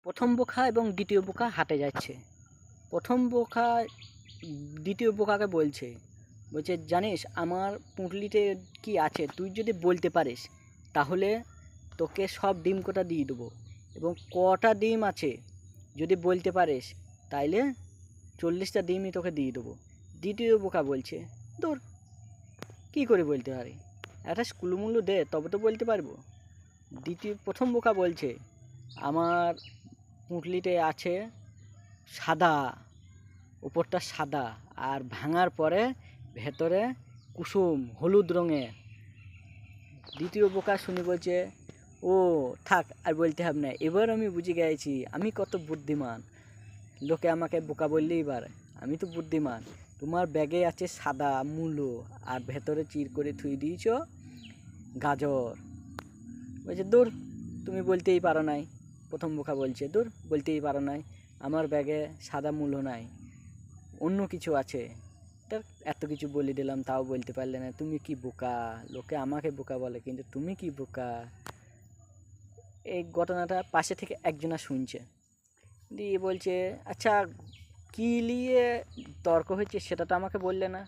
প্রথম বোকা এবং দ্বিতীয় বোকা হাটে যাচ্ছে। প্রথম বোকা দ্বিতীয় বোকাকে বলছে, জানিস আমার পুঁটলিতে কি আছে, তুই যদি বলতে পারিস তাহলে তোকে সব ডিম কটা দিয়ে দেবো, এবং কটা ডিম আছে যদি বলতে পারিস তাইলে 40টা ডিমই তোকে দিয়ে দেবো। দ্বিতীয় বোকা বলছে, দূর, কী করে বলতে পারি, একটা স্কুলমূল্য দে তবে তো বলতে পারবো। প্রথম বোকা বলছে, আমার পুঁটলিতে আছে সাদা, উপরটা সাদা আর ভাঙার পরে ভেতরে কুসুম হলুদ রঙের। দ্বিতীয় বোকা শুনে বলছে, ও থাক, আর বলতে হবে না, এবার আমি বুঝে গেছি আমি কত বুদ্ধিমান, লোকে আমাকে বোকা বললেই পারে, আমি তো বুদ্ধিমান। তোমার ব্যাগে আছে সাদা মূলো আর ভেতরে চির করে থুই দিয়েছ গাজর। বলছে, দূর, তুমি বলতেই পারো নাই। প্রথম বোকা বলছে, দূর, বলতেই পারো নাই, আমার ব্যাগে সাদা মূলো নাই, অন্য কিছু আছে। তা এত কিছু বলে দিলাম তাও বলতে পারলে না, তুমি কি বোকা, লোকে আমাকে বোকা বলে কিন্তু তুমি কি বোকা। এই ঘটনাটা পাশে থেকে একজনা শুনছে, দিয়ে বলছে, আচ্ছা কী নিয়ে তর্ক হয়েছে সেটা তো আমাকে বললে না।